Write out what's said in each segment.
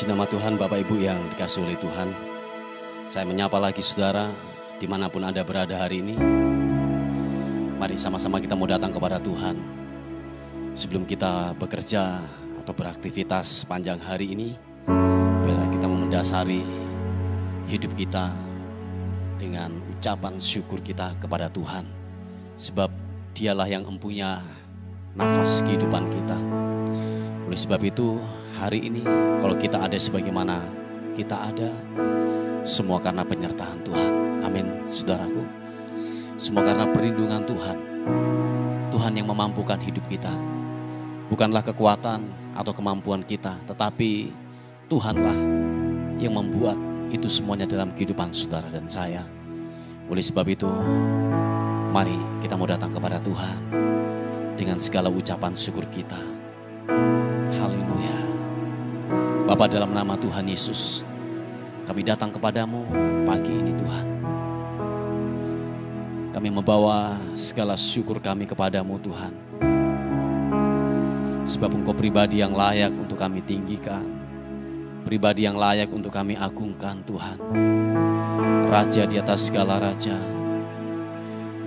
Puji nama Tuhan, Bapak Ibu yang dikasihi oleh Tuhan. Saya menyapa lagi saudara dimanapun Anda berada hari ini. Mari sama-sama kita mau datang kepada Tuhan. Sebelum kita bekerja atau beraktivitas panjang hari ini, biarlah kita mendasari hidup kita dengan ucapan syukur kita kepada Tuhan. Sebab Dialah yang mempunyai nafas kehidupan kita. Oleh sebab itu, hari ini kalau kita ada sebagaimana kita ada, semua karena penyertaan Tuhan. Amin, saudaraku. Semua karena perlindungan Tuhan. Tuhan yang memampukan hidup kita. Bukanlah kekuatan atau kemampuan kita, tetapi Tuhanlah yang membuat itu semuanya dalam kehidupan saudara dan saya. Oleh sebab itu, mari kita mau datang kepada Tuhan dengan segala ucapan syukur kita. Haleluya. Bapa, dalam nama Tuhan Yesus, kami datang kepadamu pagi ini Tuhan. Kami membawa segala syukur kami kepadamu Tuhan. Sebab Engkau pribadi yang layak untuk kami tinggikan. Pribadi yang layak untuk kami agungkan Tuhan. Raja di atas segala raja.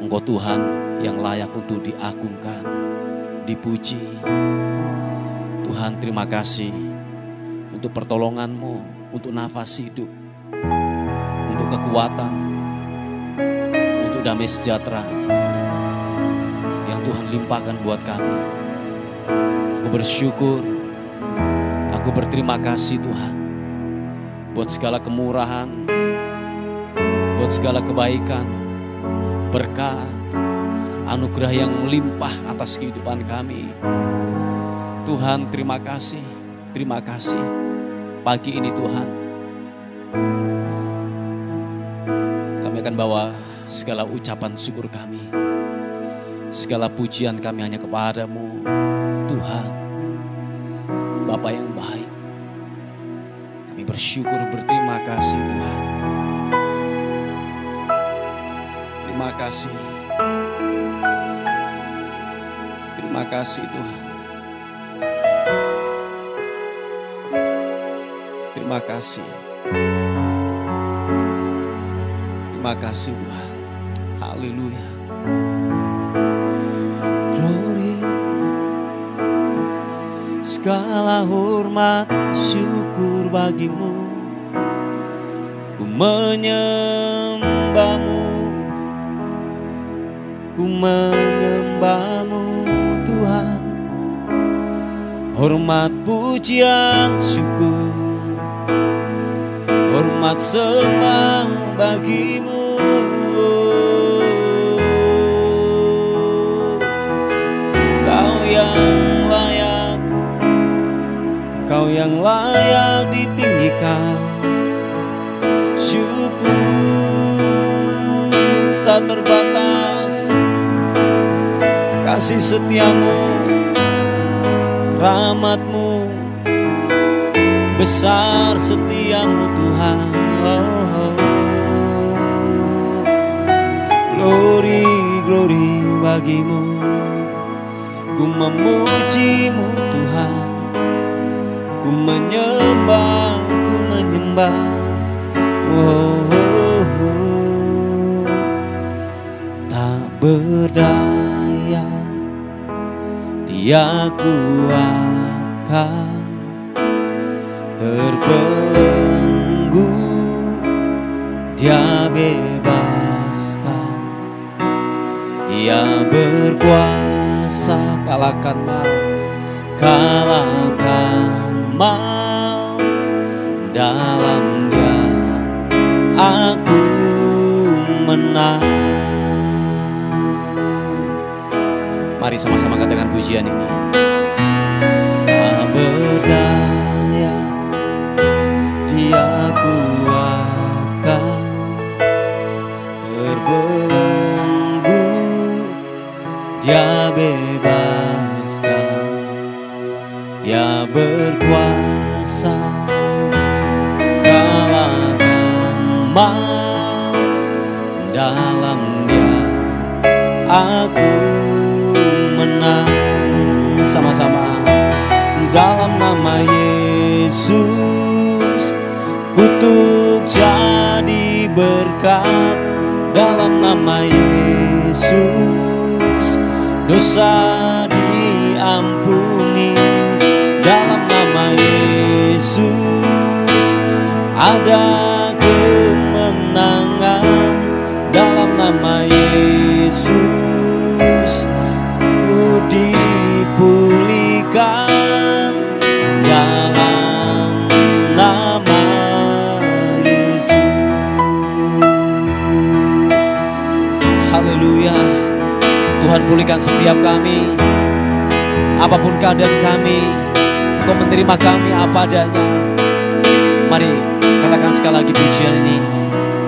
Engkau Tuhan yang layak untuk diagungkan, dipuji. Tuhan, terima kasih untuk pertolongan-Mu, untuk nafas hidup, untuk kekuatan, untuk damai sejahtera yang Tuhan limpahkan buat kami. Aku bersyukur, aku berterima kasih Tuhan buat segala kemurahan, buat segala kebaikan, berkat, anugerah yang melimpah atas kehidupan kami. Tuhan, terima kasih pagi ini Tuhan. Kami akan bawa segala ucapan syukur kami, segala pujian kami hanya kepadamu Tuhan, Bapa yang baik. Kami bersyukur, berterima kasih Tuhan. Terima kasih. Terima kasih Tuhan. Terima kasih. Terima kasih Tuhan. Haleluya. Glory. Segala hormat syukur bagimu. Ku menyembahmu. Ku menyembahmu Tuhan. Hormat pujian syukur, hormat sembah bagimu. Kau yang layak, Kau yang layak ditinggikan. Syukur tak terbatas, kasih setiamu, rahmatmu, besar setiamu Tuhan. Glory, glory bagimu. Ku memujimu Tuhan. Ku menyembah, ku menyembah. Tak berdaya Dia kuatkan, terbelenggu Dia bebaskan. Dia berkuasa kalahkan maut, dalam Dia aku menang. Mari sama-sama katakan pujian ini. Tak berdaya Dia kuatkan, terbelenggu Dia bebaskan. Dia berkuasa kalahkan maut, dalam Dia aku menang. Sama-sama dalam nama Yesus. berkat dalam nama Yesus. Dosa diampuni dalam nama Yesus. Ada kemenangan dalam nama Yesus. Ku dipulihkan dalam nama Yesus. Haleluya. Tuhan, pulihkan setiap kami, apapun keadaan kami, Engkau menerima kami apa adanya. Mari katakan sekali lagi pujian ini.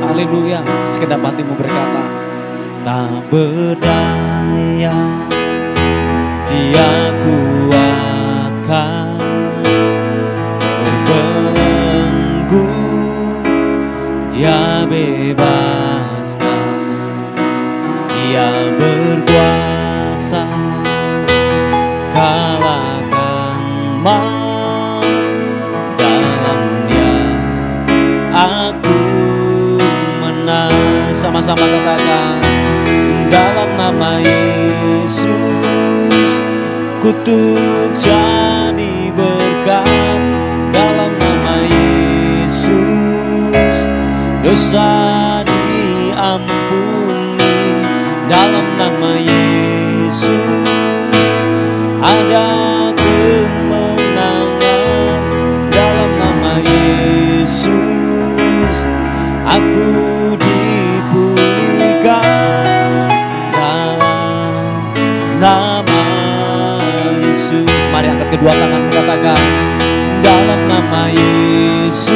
Haleluya. Sekedap hatimu berkata, tak berdaya Dia kuatkan, terbelenggu Dia bebaskan, Dia berkuasa kalahkan maut. Dalam Dia aku menang. Sama-sama katakan, dalam nama Yesus kutuk jadi berkat. Dalam nama Yesus dosa diampuni. Dalam nama Yesus ada kemenangan. Dalam nama Yesus aku dipulihkan dalam nama Yesus. Mari angkat kedua tangan, katakan, dalam nama Yesus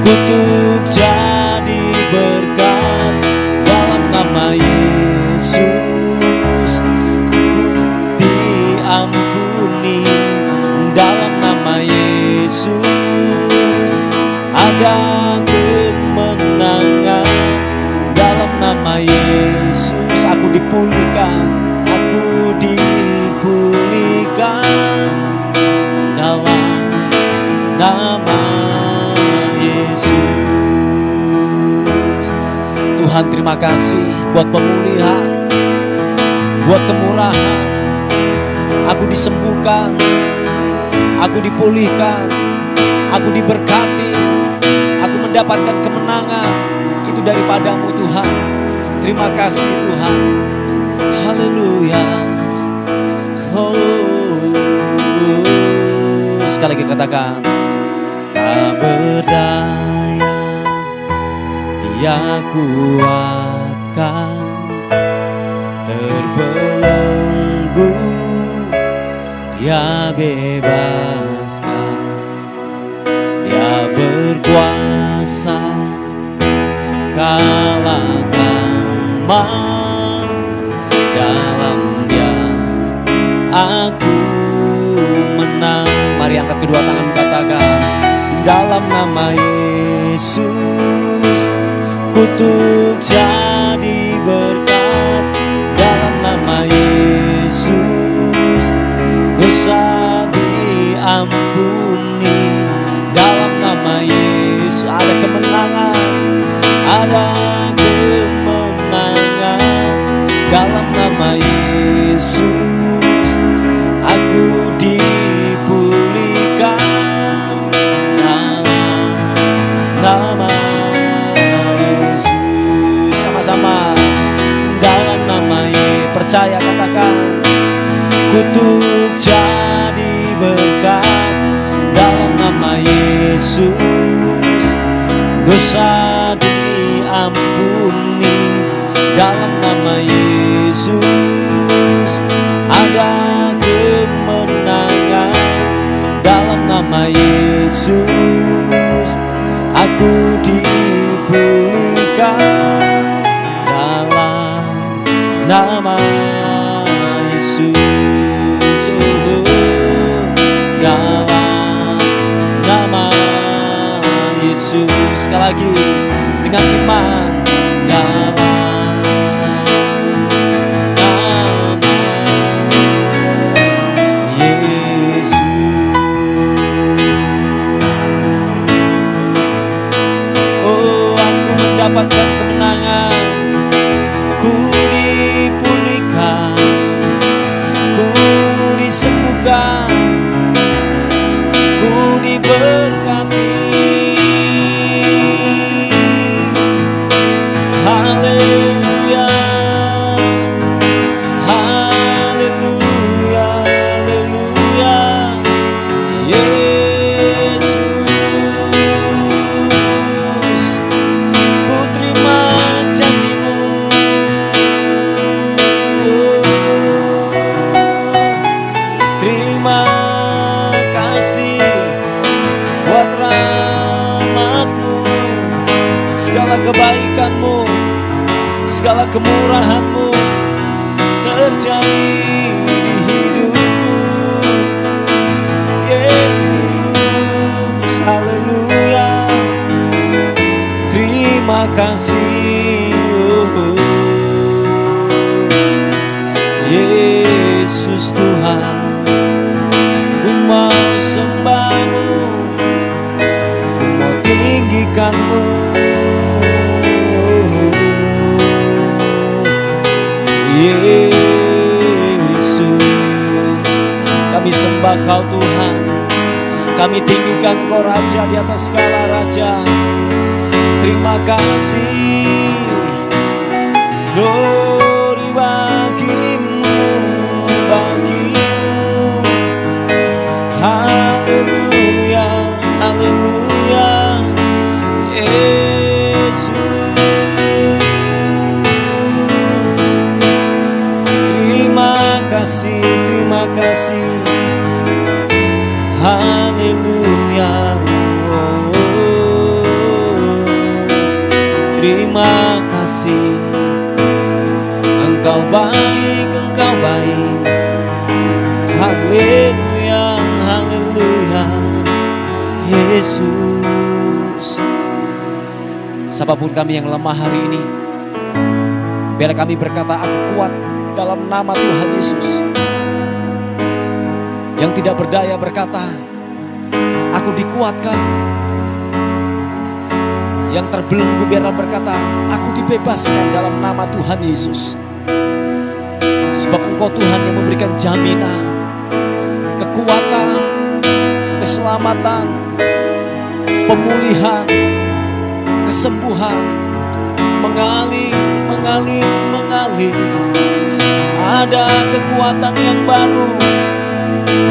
kutuk jadi berkat. Dalam nama Yesus diampuni. Dalam nama Yesus ada kemenangan. Dalam nama Yesus aku dipulihkan, aku dipulihkan dalam nama Yesus. Tuhan, terima kasih buat pemulihan, buat kemurahan. Aku disembuhkan, aku dipulihkan, aku diberkati, aku mendapatkan kemenangan. Itu daripadamu Tuhan. Terima kasih Tuhan. Haleluya. Sekali lagi katakan, tak berdaya Dia kuatkan, terbelenggu Dia bebaskan, Dia berkuasa kalahkan maut. Dalam Dia aku menang. Mari angkat kedua tangan, katakan, dalam nama Yesus kutuk jadi berkat. Dalam nama Yesus dosa diampuni. Dalam nama Yesus ada kemenangan, ada kemenangan. Dalam nama Yesus aku dipulihkan. Dalam nama Yesus, sama-sama, dalam nama Yesus. Percaya, katakan, kutuk jadi berkat. Dalam nama Yesus dosa diampuni. Dalam nama Yesus ada kemenangan. Dalam nama Yesus aku dipulihkan. Dalam nama Yesus, dalam nama Yesus. Sekali lagi dengan iman, dalam nama Yesus. Oh mendapatkan kemenangan. Ku dipulihkan, ku disembuhkan, ku diberkati. Haleluya, haleluya, haleluya. Yesus, ku terima janji-Mu. Terima kasih buat rahmat-Mu, segala kebaikan-Mu, segala kemurahan-Mu terjadi di hidupku. Yesus, haleluya, terima kasih. Yesus Tuhan, ku mau sembah-Mu, ku mau tinggikan-Mu. Yesus, kami sembah Kau Tuhan, kami tinggikan Kau Raja di atas segala raja. Terima kasih, glory bagimu, bagimu. Haleluya, haleluya. Yesus, terima kasih, terima kasih. Haleluya. Terima kasih. Engkau baik, Engkau baik. Haleluya, haleluya. Yesus. Siapapun kami yang lemah hari ini, biar kami berkata, aku kuat dalam nama Tuhan Yesus. Yang tidak berdaya berkata, aku dikuatkan. Yang terbelenggu biarlah berkata, aku dibebaskan dalam nama Tuhan Yesus. Sebab Engkau Tuhan yang memberikan jaminan, kekuatan, keselamatan, pemulihan, kesembuhan, mengalir, mengalir, mengalir. Ada kekuatan yang baru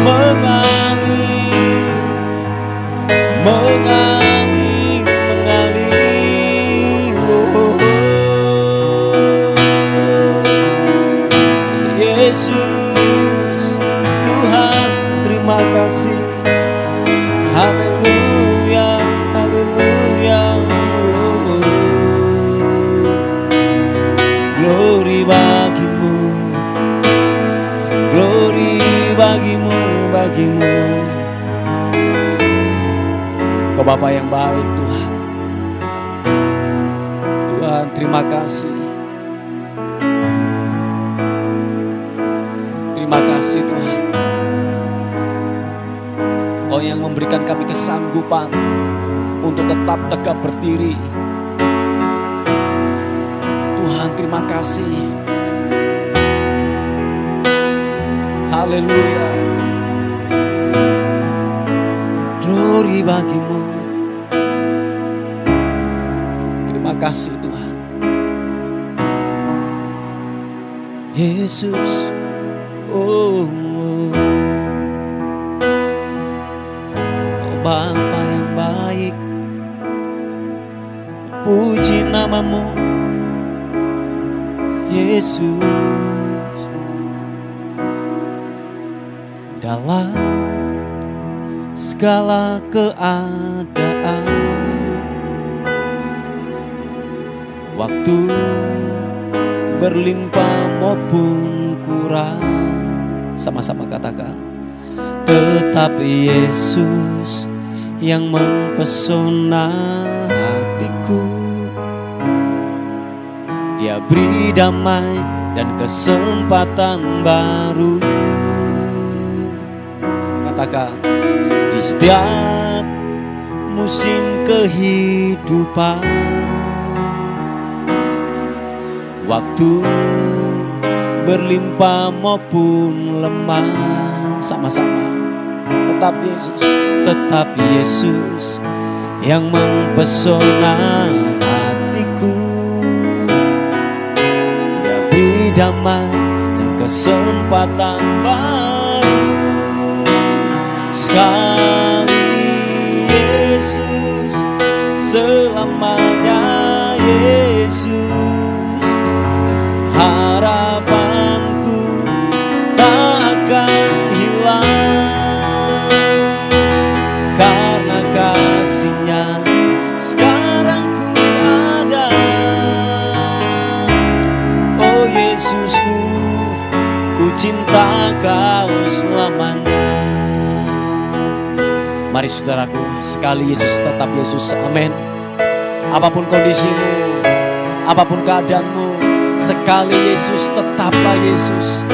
mengalir, mengalir, mengalir. Oh, Yesus Tuhan, terima kasih. Haleluya, haleluya. Oh, glory bagimu, glory bagimu, bagimu. Kau Bapa yang baik Tuhan. Tuhan, terima kasih. Terima kasih Tuhan. Kau yang memberikan kami kesanggupan untuk tetap tegap berdiri. Tuhan, terima kasih. Haleluya. Glory bagimu. Terima kasih Tuhan. Yesus. Oh, Kau Bapa yang baik. Puji namamu, Yesus. Dalam segala keadaan, waktu berlimpah maupun kurang, sama-sama katakan, tetap Yesus yang mempesona hatiku. Dia beri damai dan kesempatan baru. Katakan, di setiap musim kehidupan, Waktu berlimpah maupun lemah, sama-sama. Tetap Yesus yang mempesona hatiku. Dia beri damai dan kesempatan baru. Sekali Yesus, selamanya Yesus. Harapanku tak akan hilang, karena kasih-Nya sekarang ku ada. Oh Yesusku, ku cinta Kau selamanya. Mari saudaraku, sekali Yesus tetap Yesus, amin. Apapun kondisimu, apapun keadaanmu, sekali Yesus tetaplah Yesus.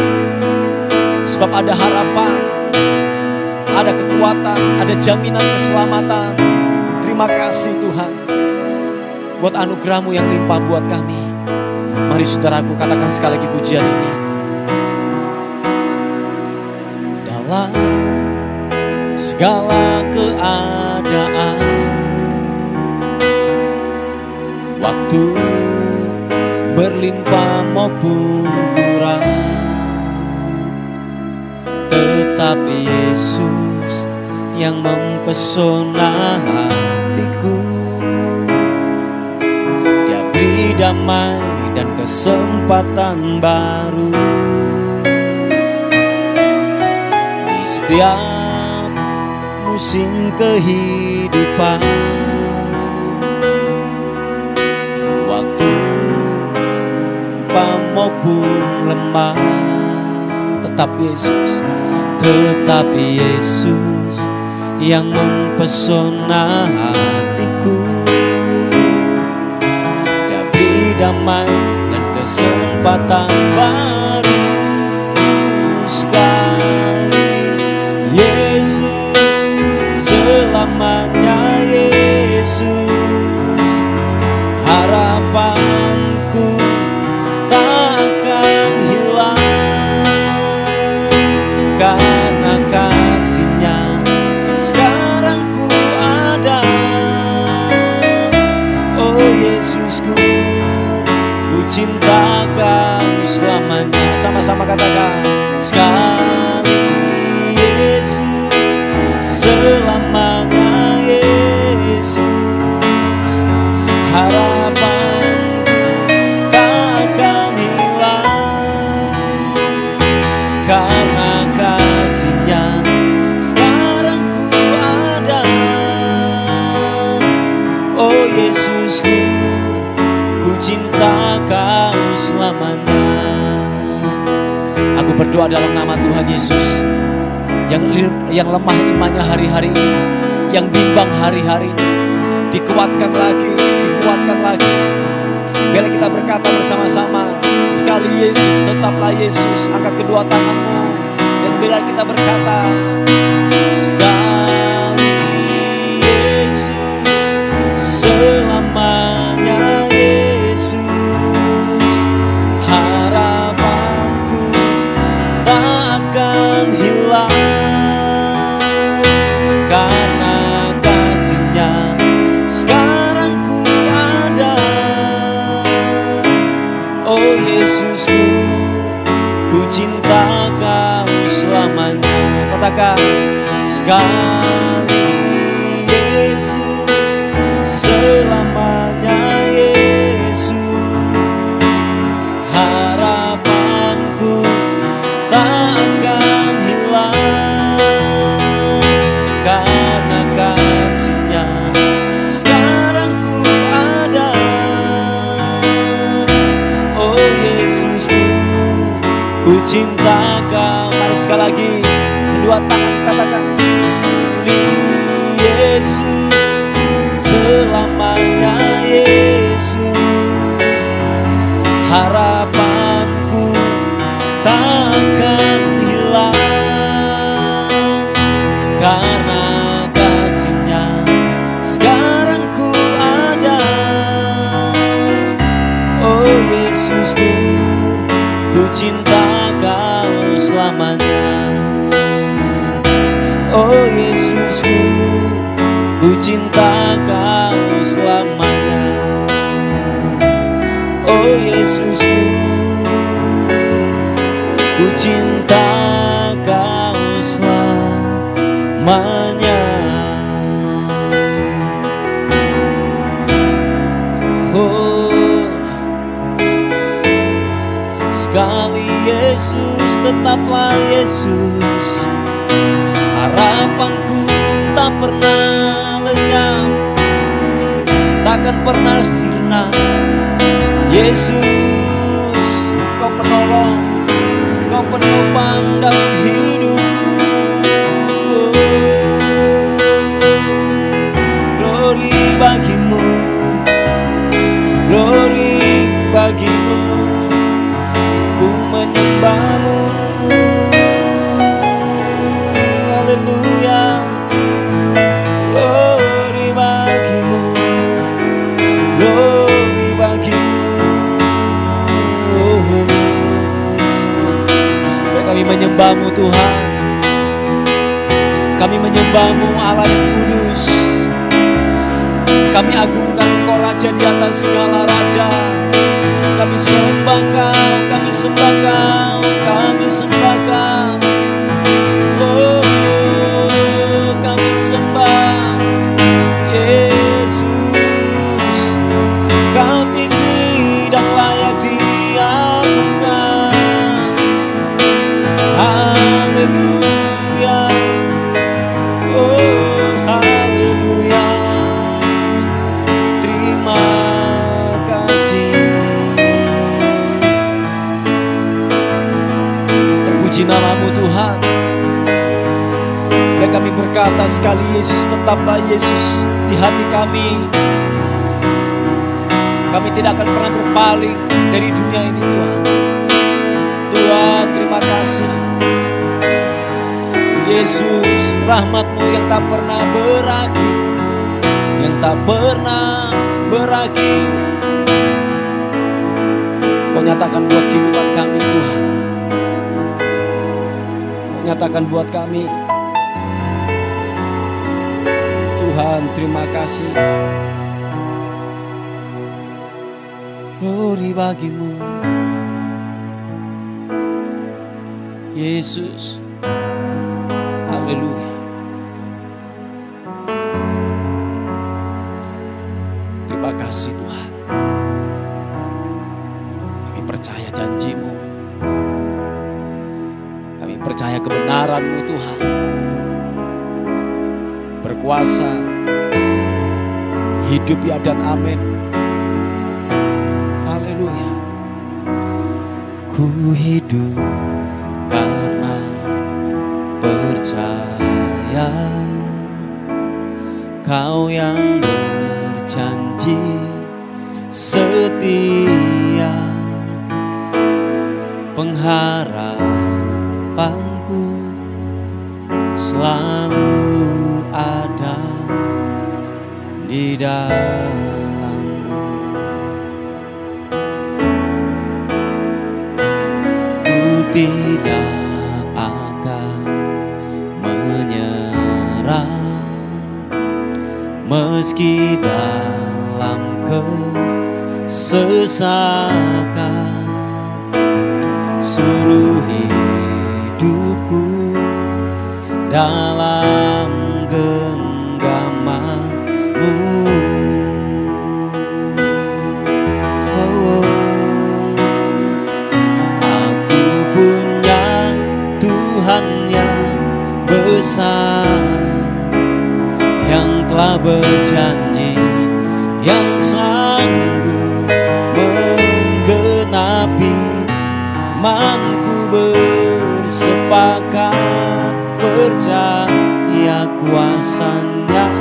Sebab ada harapan, ada kekuatan, ada jaminan keselamatan. Terima kasih Tuhan buat anugerah-Mu yang limpah buat kami. Mari saudaraku, katakan sekali lagi pujian ini. Dalam segala keadaan, waktu berlimpah maupun kurang, tetap Yesus yang mempesona hatiku. Dia beri damai dan kesempatan baru. Di setiap musim kehidupan, waktu maupun lemah, tetap Yesus yang mempesona hatiku. Dia beri damai dan kesempatan baru. Sekali Yesus, selamanya Yesus. Harapanku takkan hilang, karena kasih-Nya sekarang ku ada. Oh Yesusku, ku cinta Kau selamanya. Sama-sama katakan, sekali Yesus, selamanya Yesus. Harapanku takkan hilang, karena kasih-Nya sekarang ku ada. Oh Yesusku, ku cinta Kau selamanya. Aku berdoa dalam nama Tuhan Yesus, yang lemah imannya hari-hari ini, yang bimbang hari-hari ini, dikuatkan lagi. Bila kita berkata bersama-sama, sekali Yesus, tetaplah Yesus. Angkat kedua tanganmu, dan bila kita berkata, sekali Yesus, selamanya Yesus. Harapanku tak akan hilang, karena kasih-Nya sekarang ku ada. Oh Yesusku, ku cinta Kau selamanya. Katakan, sekali Yesus, selamanya Yesus. Harapanku tak akan hilang, karena kasih-Nya sekarang ku ada. Oh Yesusku, ku cinta Kau. Mari sekali lagi, kedua tangan katakan, Yesus, selamanya Yesus. Harapanku tak akan hilang, karena kasih-Nya sekarang ku ada. Oh Yesus, Yesusku, ku cinta Kau selamanya. Oh Yesusku, ku cinta Kau selamanya. Oh Yesusku, ku cinta Kau selamanya. Oh, sekali Yesus, tetaplah Yesus. Harapanku tak pernah lenyap, takkan pernah sirna. Yesus, Kau penolong, Kau penopang dalam hidupku. Glory bagimu, glory bagimu, ku menyembahmu. Haleluya, glory bagimu, glory bagimu. Kami menyembahmu Tuhan, kami menyembahmu Allah yang kudus. Kami agungkan Engkau Raja di atas segala raja. Kami sembah Kau, kami sembah Kau, kami sembah Kau. Oh, kami sembah Yesus. Kau tinggi dan layak diagungkan. Haleluya, oh haleluya. Terima kasih. Terpuji namamu Tuhan. Dan kami berkata sekali Yesus, tetaplah Yesus di hati kami. Kami tidak akan pernah berpaling dari dunia ini Tuhan. Tuhan, terima kasih. Yesus, rahmat-Mu yang tak pernah berakhir, yang tak pernah berakhir. Kau nyatakan buat kehidupan kami Tuhan. Kau nyatakan buat kami. Tuhan, terima kasih. Glory bagimu Yesus. Haleluya. Terima kasih Tuhan. Kami percaya janji-Mu. Kami percaya kebenaran-Mu Tuhan. Berkuasa, hidup ya dan amin. Haleluya. Ku hidup karena percaya Kau yang berjanji setia. Pengharapanku selalu ada di dalam. Ku tidak akan menyerah meski dalam kesesakan. Suruh hidupku dalam genggaman-Mu. Oh, aku punya Tuhan yang besar, yang telah berjanji, yang sanggup menggenapi imanku. Bersepakat percaya kuasa-Nya.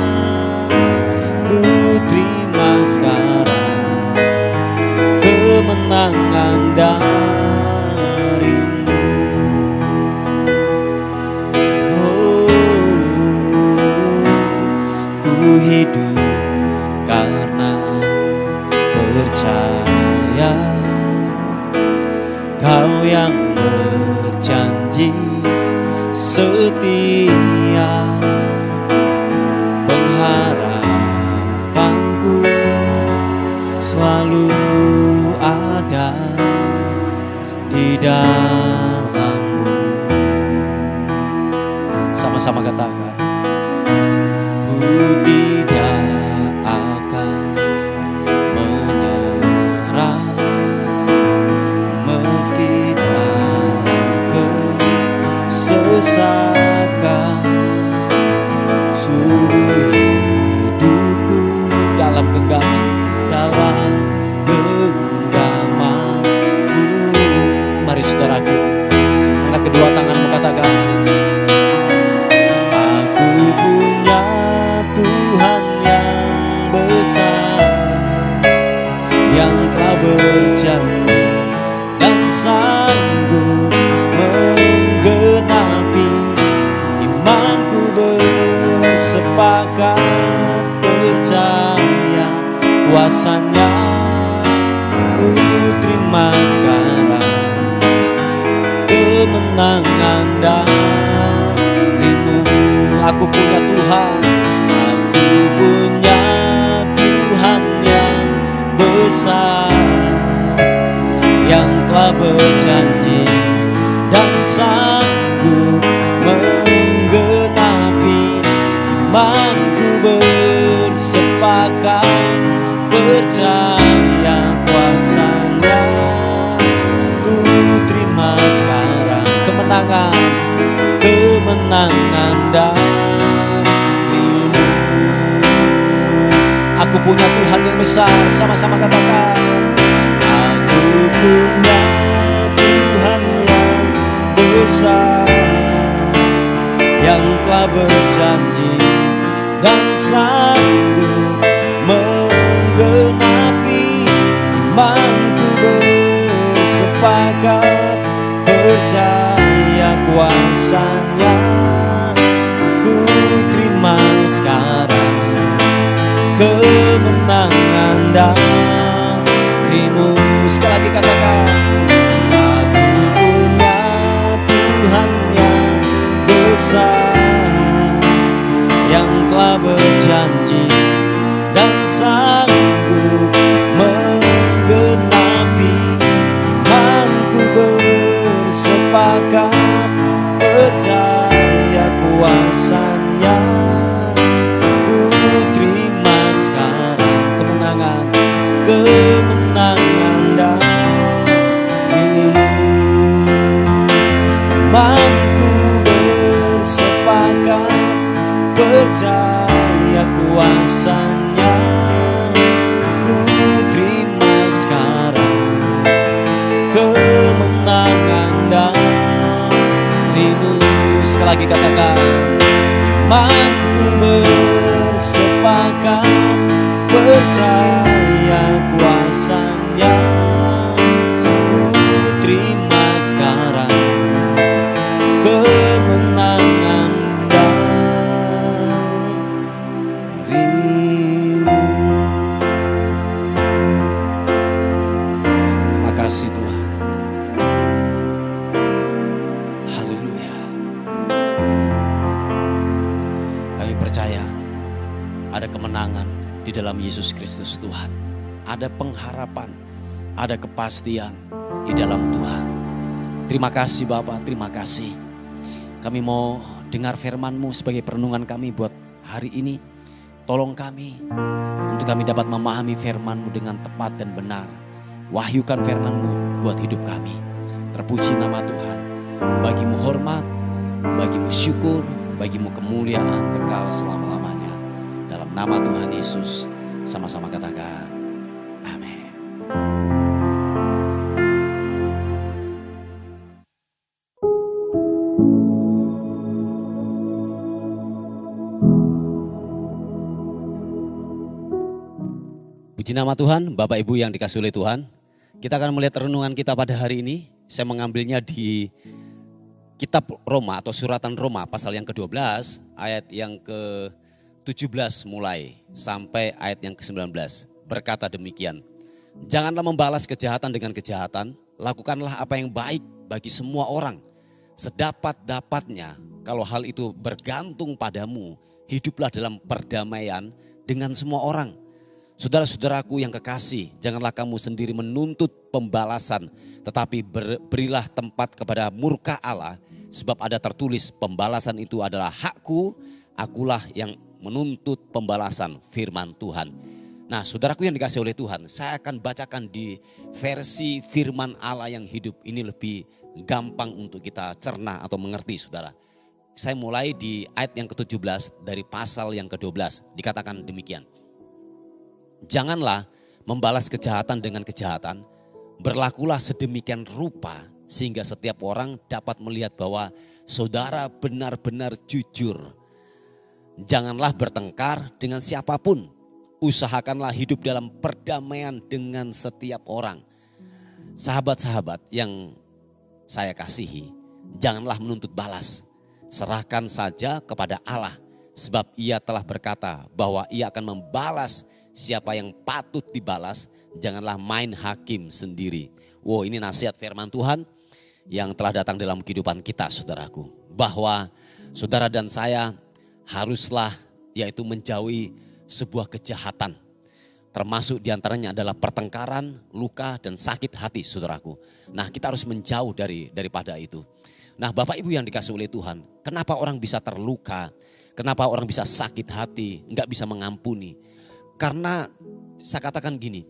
Ku terima sekarang kemenangan dari-Mu. Oh, ku hidup karena percaya Kau yang berjanji setia, pengharapanku selalu ada di dalam-Mu. Sama-sama katakan, ku tidak akan menyerah meski dalam kesesakan, seluruh hidupku dalam genggaman-Mu. Mari saudaraku, angkat kedua tanganmu, katakan, aku punya Tuhan yang besar, yang telah berjanji dan sanggup menggenapi. Imanku bersepakat percaya kuasa-Nya, ku terima sekarang kemenangan dari-Mu. Aku punya Tuhan, aku punya Tuhan yang besar, yang telah berjanji dan sanggup menggenapi. Imanku bersepakat percaya kuasa-Nya, ku terima sekarang kemenangan dari-Mu. Aku punya Tuhan yang besar, sama-sama katakan, aku punya Tuhan yang besar, yang telah berjanji dan sanggup menggenapi. Imanku bersepakat percaya kuasa-Nya, ku terima sekarang kemenangan dari-Mu. Sekali lagi katakan, aku punya Tuhan yang besar, yang telah berjanji dan sanggup menggenapi. Imanku bersepakat percaya kuasa-Nya, ku terima sekarang kemenangan dari-Mu. Imanku bersepakat percaya kuasa-Nya, ku terima sekarang kemenangan dari-Mu. Sekali lagi katakan, imanku bersepakat percaya kuasa-Nya, ku terima sekarang kemenangan dari-Mu. Makasih Tuhan. Haleluya. Kami percaya ada kemenangan di dalam Yesus Kristus Tuhan. Ada pengharapan, ada kepastian di dalam Tuhan. Terima kasih Bapak, terima kasih. Kami mau dengar firman-Mu sebagai perenungan kami buat hari ini. Tolong kami untuk kami dapat memahami firman-Mu dengan tepat dan benar. Wahyukan firman-Mu buat hidup kami. Terpuji nama Tuhan. Bagi-Mu hormat, bagi-Mu syukur, bagi-Mu kemuliaan kekal selama-lamanya. Dalam nama Tuhan Yesus, sama-sama katakan, amin. Puji nama Tuhan, Bapak Ibu yang dikasihi oleh Tuhan. Kita akan melihat renungan kita pada hari ini. Saya mengambilnya di Kitab Roma atau Suratan Roma pasal yang ke-12 ayat yang ke-17 mulai sampai ayat yang ke-19. Berkata demikian, janganlah membalas kejahatan dengan kejahatan, lakukanlah apa yang baik bagi semua orang. Sedapat-dapatnya, kalau hal itu bergantung padamu, hiduplah dalam perdamaian dengan semua orang. Saudara-saudaraku yang kekasih, janganlah kamu sendiri menuntut pembalasan, tetapi berilah tempat kepada murka Allah, sebab ada tertulis, pembalasan itu adalah hakku, akulah yang menuntut pembalasan, firman Tuhan. Nah, saudaraku yang dikasih oleh Tuhan, saya akan bacakan di versi firman Allah yang hidup. Ini lebih gampang untuk kita cerna atau mengerti, saudara. Saya mulai di ayat yang ke-17 dari pasal yang ke-12. Dikatakan demikian. Janganlah membalas kejahatan dengan kejahatan, berlakulah sedemikian rupa sehingga setiap orang dapat melihat bahwa saudara benar-benar jujur. Janganlah bertengkar dengan siapapun, usahakanlah hidup dalam perdamaian dengan setiap orang. Sahabat-sahabat yang saya kasihi, janganlah menuntut balas, serahkan saja kepada Allah, sebab Ia telah berkata bahwa Ia akan membalas siapa yang patut dibalas, janganlah main hakim sendiri. Wow, ini nasihat firman Tuhan yang telah datang dalam kehidupan kita, saudaraku. Bahwa saudara dan saya haruslah yaitu menjauhi sebuah kejahatan. Termasuk diantaranya adalah pertengkaran, luka dan sakit hati, saudaraku. Nah, kita harus menjauh daripada itu. Nah, Bapak Ibu yang dikasih oleh Tuhan, kenapa orang bisa terluka? Kenapa orang bisa sakit hati, enggak bisa mengampuni? Karena saya katakan gini,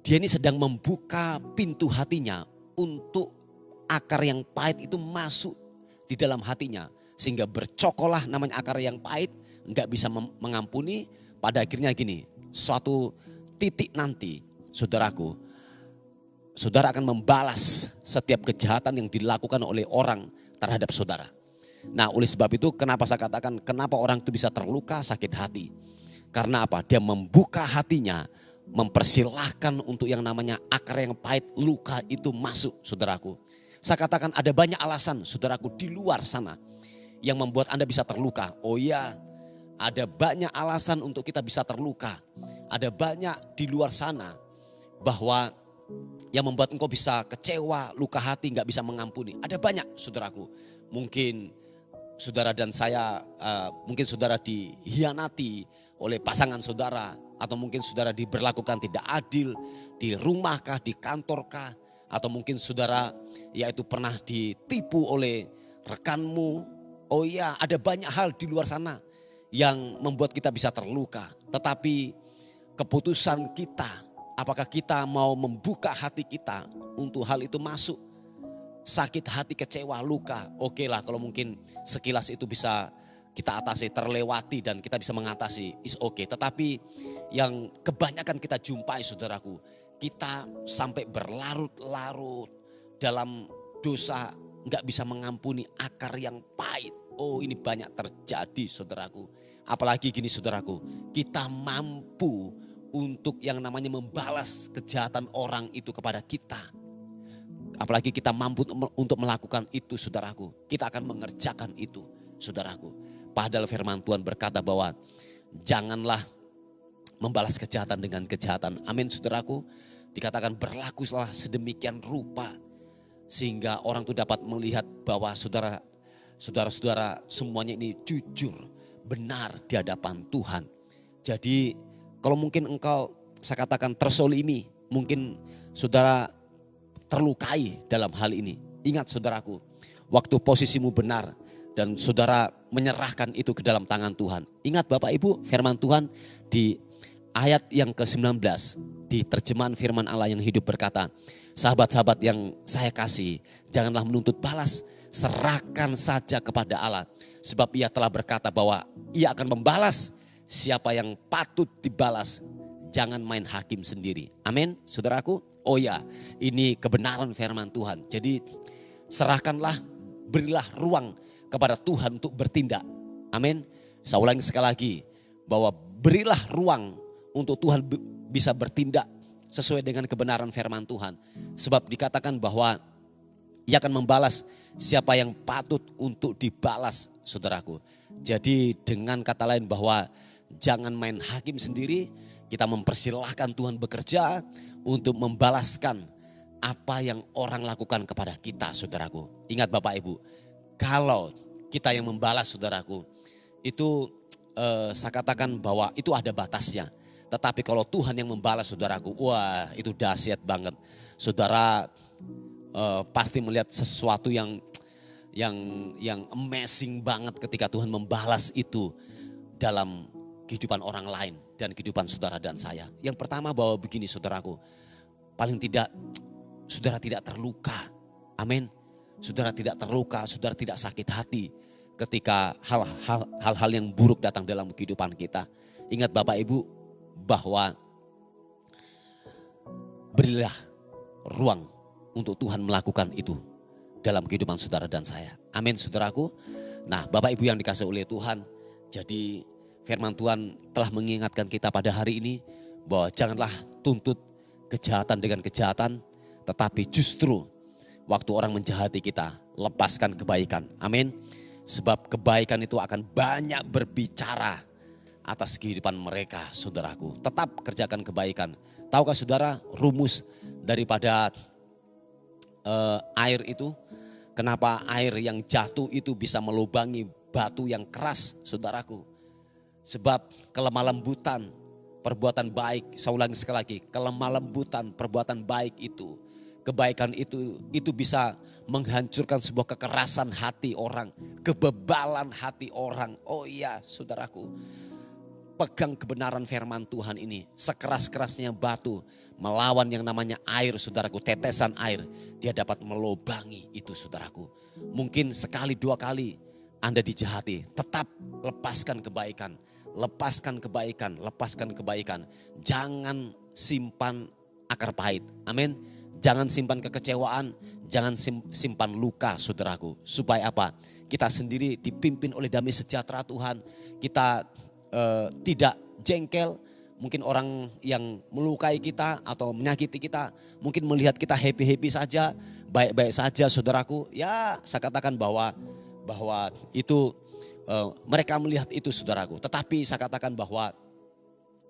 dia ini sedang membuka pintu hatinya untuk akar yang pahit itu masuk di dalam hatinya. Sehingga bercokolah namanya akar yang pahit, enggak bisa mengampuni. Pada akhirnya gini, suatu titik nanti saudaraku, saudara akan membalas setiap kejahatan yang dilakukan oleh orang terhadap saudara. Nah, oleh sebab itu kenapa saya katakan kenapa orang itu bisa terluka, sakit hati. Karena apa? Dia membuka hatinya, mempersilahkan untuk yang namanya akar yang pahit, luka itu masuk, saudaraku. Saya katakan ada banyak alasan, saudaraku, di luar sana yang membuat Anda bisa terluka. Oh iya, ada banyak alasan untuk kita bisa terluka. Ada banyak di luar sana bahwa yang membuat engkau bisa kecewa, luka hati, gak bisa mengampuni. Ada banyak, saudaraku. Mungkin saudara dan saya, mungkin saudara dihianati oleh pasangan saudara, atau mungkin saudara diberlakukan tidak adil di rumahkah, di kantorkah, atau mungkin saudara yaitu pernah ditipu oleh rekanmu. Oh iya, ada banyak hal di luar sana yang membuat kita bisa terluka. Tetapi keputusan kita, apakah kita mau membuka hati kita untuk hal itu masuk. Sakit hati, kecewa, luka, oke lah kalau mungkin sekilas itu bisa kita atasi, terlewati dan kita bisa mengatasi, is okay. Tetapi yang kebanyakan kita jumpai, saudaraku, kita sampai berlarut-larut dalam dosa, gak bisa mengampuni akar yang pahit. Oh, ini banyak terjadi, saudaraku. Apalagi gini, saudaraku, kita mampu untuk yang namanya membalas kejahatan orang itu kepada kita. Apalagi kita mampu untuk melakukan itu, saudaraku. Kita akan mengerjakan itu, saudaraku. Padahal firman Tuhan berkata bahwa janganlah membalas kejahatan dengan kejahatan. Amin, saudaraku. Dikatakan berlakulah sedemikian rupa sehingga orang itu dapat melihat bahwa saudara-saudara semuanya ini jujur, benar di hadapan Tuhan. Jadi kalau mungkin engkau, saya katakan, tersolimi, mungkin saudara terlukai dalam hal ini. Ingat, saudaraku, waktu posisimu benar dan saudara menyerahkan itu ke dalam tangan Tuhan. Ingat Bapak Ibu, firman Tuhan di ayat yang ke-19 di terjemahan firman Allah yang hidup berkata, sahabat-sahabat yang saya kasih, janganlah menuntut balas, serahkan saja kepada Allah. Sebab Ia telah berkata bahwa Ia akan membalas siapa yang patut dibalas. Jangan main hakim sendiri. Amin, saudaraku. Oh ya, ini kebenaran firman Tuhan. Jadi serahkanlah, berilah ruang kepada Tuhan untuk bertindak. Amin. Saya ulangi sekali lagi, bahwa berilah ruang untuk Tuhan bisa bertindak sesuai dengan kebenaran firman Tuhan. Sebab dikatakan bahwa Ia akan membalas siapa yang patut untuk dibalas, saudaraku. Jadi dengan kata lain bahwa jangan main hakim sendiri, kita mempersilahkan Tuhan bekerja untuk membalaskan apa yang orang lakukan kepada kita, saudaraku. Ingat Bapak Ibu, kalau kita yang membalas, saudaraku, itu saya katakan bahwa itu ada batasnya. Tetapi kalau Tuhan yang membalas, saudaraku, wah itu dahsyat banget. Saudara pasti melihat sesuatu yang amazing banget ketika Tuhan membalas itu dalam kehidupan orang lain dan kehidupan saudara dan saya. Yang pertama bahwa begini, saudaraku, paling tidak saudara tidak terluka. Amin. Saudara tidak terluka, saudara tidak sakit hati ketika hal-hal yang buruk datang dalam kehidupan kita. Ingat Bapak Ibu bahwa berilah ruang untuk Tuhan melakukan itu dalam kehidupan saudara dan saya. Amin, saudaraku. Nah, Bapak Ibu yang dikasihi oleh Tuhan, jadi firman Tuhan telah mengingatkan kita pada hari ini bahwa janganlah tuntut kejahatan dengan kejahatan, tetapi justru waktu orang menjahati kita, lepaskan kebaikan. Amin. Sebab kebaikan itu akan banyak berbicara atas kehidupan mereka, saudaraku. Tetap kerjakan kebaikan. Tahukah saudara rumus daripada air itu? Kenapa air yang jatuh itu bisa melubangi batu yang keras, saudaraku? Sebab kelemah lembutan perbuatan baik, saya ulangi sekali lagi, kelemah lembutan perbuatan baik itu, kebaikan itu bisa menghancurkan sebuah kekerasan hati orang, kebebalan hati orang. Oh iya, saudaraku, pegang kebenaran firman Tuhan ini, sekeras-kerasnya batu melawan yang namanya air, saudaraku, tetesan air, dia dapat melubangi itu, saudaraku. Mungkin sekali dua kali Anda dijahati, tetap lepaskan kebaikan, lepaskan kebaikan, lepaskan kebaikan. Jangan simpan akar pahit, amin. Jangan simpan kekecewaan, jangan simpan luka, saudaraku. Supaya apa? Kita sendiri dipimpin oleh damai sejahtera Tuhan. Kita tidak jengkel. Mungkin orang yang melukai kita atau menyakiti kita, mungkin melihat kita happy-happy saja, baik-baik saja, saudaraku. Ya, saya katakan bahwa itu mereka melihat itu, saudaraku. Tetapi saya katakan bahwa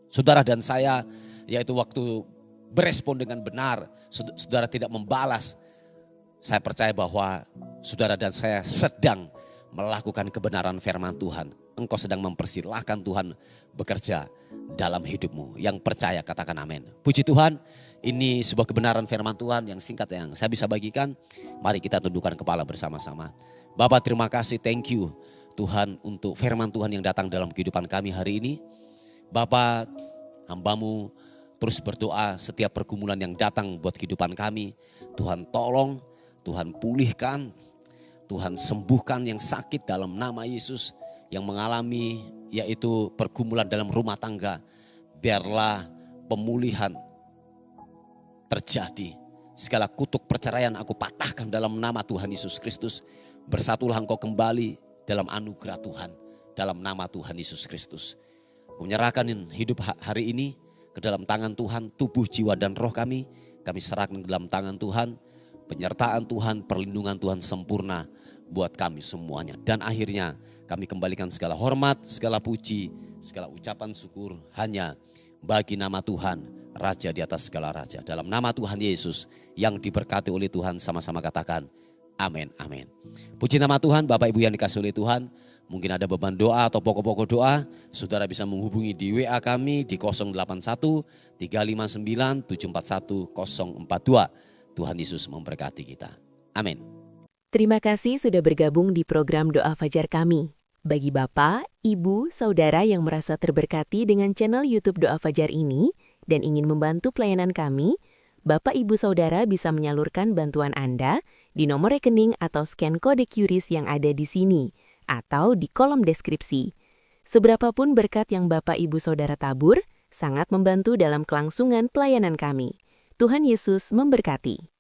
saudara dan saya, yaitu waktu berespon dengan benar, saudara tidak membalas. Saya percaya bahwa saudara dan saya sedang melakukan kebenaran firman Tuhan. Engkau sedang mempersilahkan Tuhan bekerja dalam hidupmu. Yang percaya katakan amin. Puji Tuhan, ini sebuah kebenaran firman Tuhan yang singkat yang saya bisa bagikan. Mari kita tundukkan kepala bersama-sama. Bapak, terima kasih, thank you Tuhan untuk firman Tuhan yang datang dalam kehidupan kami hari ini. Bapak, hamba-Mu terus berdoa setiap pergumulan yang datang buat kehidupan kami. Tuhan tolong, Tuhan pulihkan, Tuhan sembuhkan yang sakit dalam nama Yesus. Yang mengalami yaitu pergumulan dalam rumah tangga. Biarlah pemulihan terjadi. Segala kutuk perceraian aku patahkan dalam nama Tuhan Yesus Kristus. Bersatulah engkau kembali dalam anugerah Tuhan. Dalam nama Tuhan Yesus Kristus. Aku menyerahkan hidup hari ini ke dalam tangan Tuhan, tubuh, jiwa, dan roh kami. Kami serahkan ke dalam tangan Tuhan. Penyertaan Tuhan, perlindungan Tuhan sempurna buat kami semuanya. Dan akhirnya kami kembalikan segala hormat, segala puji, segala ucapan syukur hanya bagi nama Tuhan, Raja di atas segala raja. Dalam nama Tuhan Yesus yang diberkati oleh Tuhan, sama-sama katakan amin, amin. Puji nama Tuhan, Bapak Ibu yang dikasihi oleh Tuhan. Mungkin ada beban doa atau pokok-pokok doa, saudara bisa menghubungi di WA kami di 081 359 741 042. Tuhan Yesus memberkati kita. Amin. Terima kasih sudah bergabung di program Doa Fajar kami. Bagi Bapak, Ibu, Saudara yang merasa terberkati dengan channel YouTube Doa Fajar ini dan ingin membantu pelayanan kami, Bapak, Ibu, Saudara bisa menyalurkan bantuan Anda di nomor rekening atau scan kode QRIS yang ada di sini atau di kolom deskripsi. Seberapapun berkat yang Bapak, Ibu, Saudara tabur, sangat membantu dalam kelangsungan pelayanan kami. Tuhan Yesus memberkati.